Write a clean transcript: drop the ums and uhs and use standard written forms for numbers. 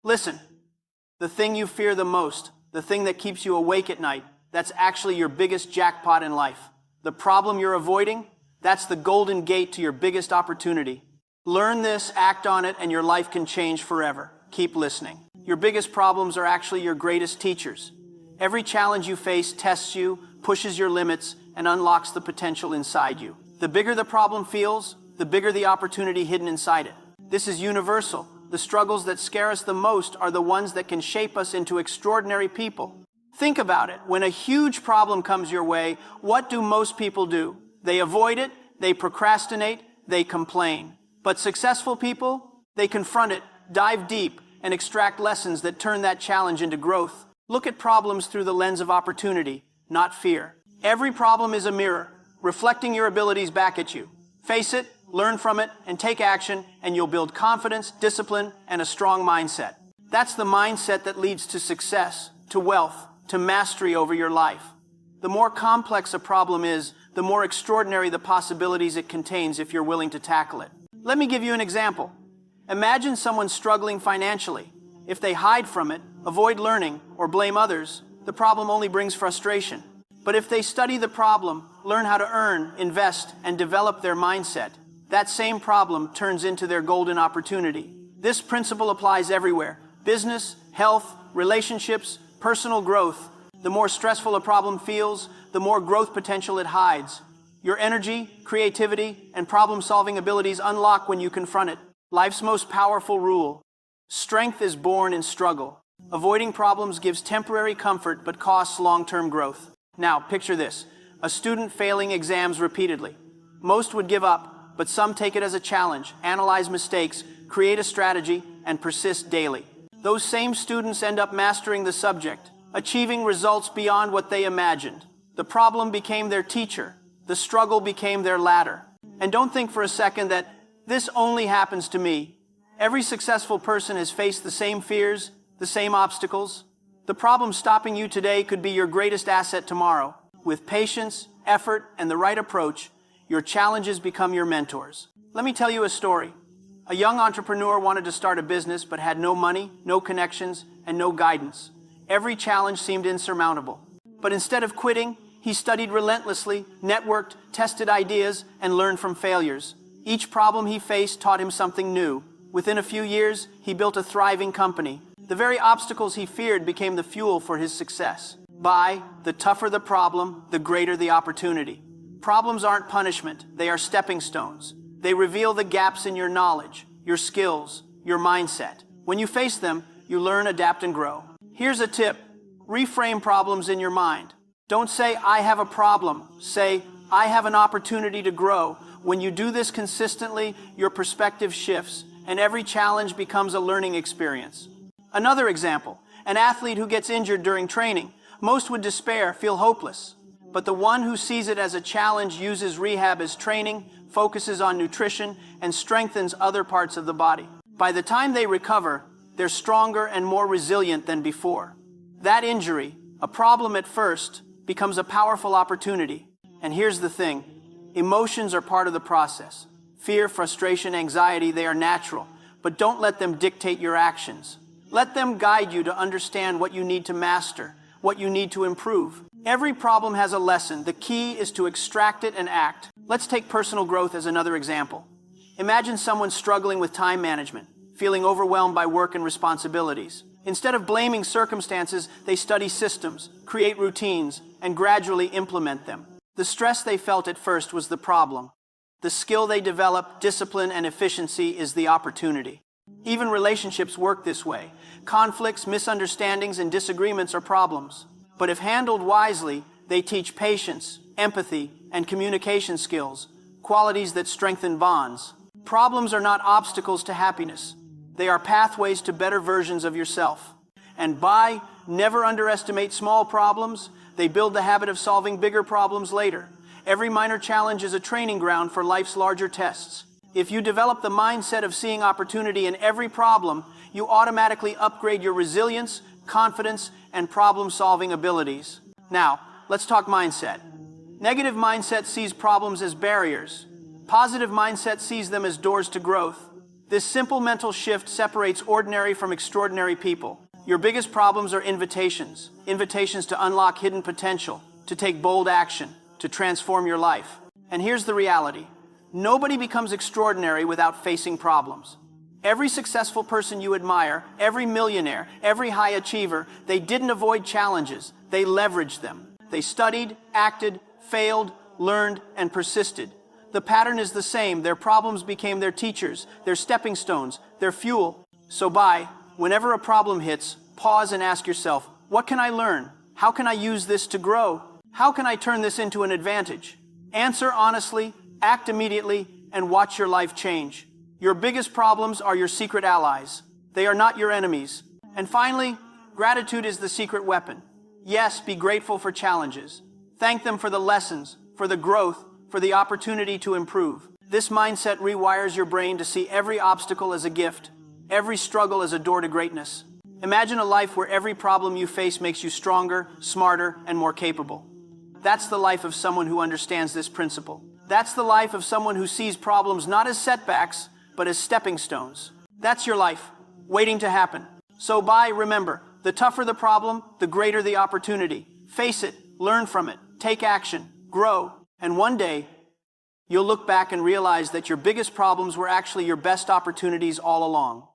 Listen, the thing you fear the most, the thing that keeps you awake at night, that's actually your biggest jackpot in life. The problem you're avoiding, that's the golden gate to your biggest opportunity. Learn this, act on it, and your life can change forever. Keep listening. Your biggest problems are actually your greatest teachers. Every challenge you face tests you, pushes your limits, and unlocks the potential inside you. The bigger the problem feels, the bigger the opportunity hidden inside it. This is universal. The struggles that scare us the most are the ones that can shape us into extraordinary people. Think about it. When a huge problem comes your way, what do most people do? They avoid it, they procrastinate, they complain. But successful people, they confront it, dive deep, and extract lessons that turn that challenge into growth. Look at problems through the lens of opportunity, not fear. Every problem is a mirror, reflecting your abilities back at you. Face it, learn from it, and take action, and you'll build confidence, discipline, and a strong mindset. That's the mindset that leads to success, to wealth, to mastery over your life. The more complex a problem is, the more extraordinary the possibilities it contains if you're willing to tackle it. Let me give you an example. Imagine someone struggling financially. If they hide from it, avoid learning, or blame others, the problem only brings frustration. But if they study the problem, learn how to earn, invest, and develop their mindset, that same problem turns into their golden opportunity. This principle applies everywhere: business, health, relationships, personal growth. The more stressful a problem feels, the more growth potential it hides. Your energy, creativity, and problem-solving abilities unlock when you confront it. Life's most powerful rule: strength is born in struggle. Avoiding problems gives temporary comfort but costs long-term growth. Now, picture this: a student failing exams repeatedly. Most would give up, but some take it as a challenge, analyze mistakes, create a strategy, and persist daily. Those same students end up mastering the subject, achieving results beyond what they imagined. The problem became their teacher. The struggle became their ladder. And don't think for a second that this only happens to me. Every successful person has faced the same fears, the same obstacles. The problem stopping you today could be your greatest asset tomorrow. With patience, effort, and the right approach, your challenges become your mentors. Let me tell you a story. A young entrepreneur wanted to start a business but had no money, no connections, and no guidance. Every challenge seemed insurmountable. But instead of quitting, he studied relentlessly, networked, tested ideas, and learned from failures. Each problem he faced taught him something new. Within a few years, he built a thriving company. The very obstacles he feared became the fuel for his success. The tougher the problem, the greater the opportunity. Problems aren't punishment, they are stepping stones. They reveal the gaps in your knowledge, your skills, your mindset. When you face them, you learn, adapt, and grow. Here's a tip: reframe problems in your mind. Don't say, "I have a problem." Say, "I have an opportunity to grow." When you do this consistently, your perspective shifts, and every challenge becomes a learning experience. Another example: an athlete who gets injured during training. Most would despair, feel hopeless. But the one who sees it as a challenge uses rehab as training, focuses on nutrition, and strengthens other parts of the body. By the time they recover, they're stronger and more resilient than before. That injury, a problem at first, becomes a powerful opportunity. And here's the thing: emotions are part of the process. Fear, frustration, anxiety, they are natural, but don't let them dictate your actions. Let them guide you to understand what you need to master, what you need to improve. Every problem has a lesson. The key is to extract it and act. Let's take personal growth as another example. Imagine someone struggling with time management, feeling overwhelmed by work and responsibilities. Instead of blaming circumstances, they study systems, create routines, and gradually implement them. The stress they felt at first was the problem. The skill they develop, discipline, and efficiency is the opportunity. Even relationships work this way. Conflicts, misunderstandings, and disagreements are problems. But if handled wisely, they teach patience, empathy, and communication skills, qualities that strengthen bonds. Problems are not obstacles to happiness. They are pathways to better versions of yourself. And never underestimate small problems. They build the habit of solving bigger problems later. Every minor challenge is a training ground for life's larger tests. If you develop the mindset of seeing opportunity in every problem, you automatically upgrade your resilience, confidence, and problem-solving abilities. Now, let's talk mindset. Negative mindset sees problems as barriers. Positive mindset sees them as doors to growth. This simple mental shift separates ordinary from extraordinary people. Your biggest problems are invitations. Invitations to unlock hidden potential, to take bold action, to transform your life. And here's the reality. Nobody becomes extraordinary without facing problems. Every successful person you admire, every millionaire, every high achiever, they didn't avoid challenges. They leveraged them. They studied, acted, failed, learned, and persisted. The pattern is the same. Their problems became their teachers, their stepping stones, their fuel. So whenever a problem hits, pause and ask yourself, what can I learn? How can I use this to grow? How can I turn this into an advantage? Answer honestly, act immediately, and watch your life change. Your biggest problems are your secret allies. They are not your enemies. And finally, gratitude is the secret weapon. Yes, be grateful for challenges. Thank them for the lessons, for the growth, for the opportunity to improve. This mindset rewires your brain to see every obstacle as a gift, every struggle as a door to greatness. Imagine a life where every problem you face makes you stronger, smarter, and more capable. That's the life of someone who understands this principle. That's the life of someone who sees problems not as setbacks, but as stepping stones. That's your life, waiting to happen. So remember, the tougher the problem, the greater the opportunity. Face it, learn from it, take action, grow, and one day, you'll look back and realize that your biggest problems were actually your best opportunities all along.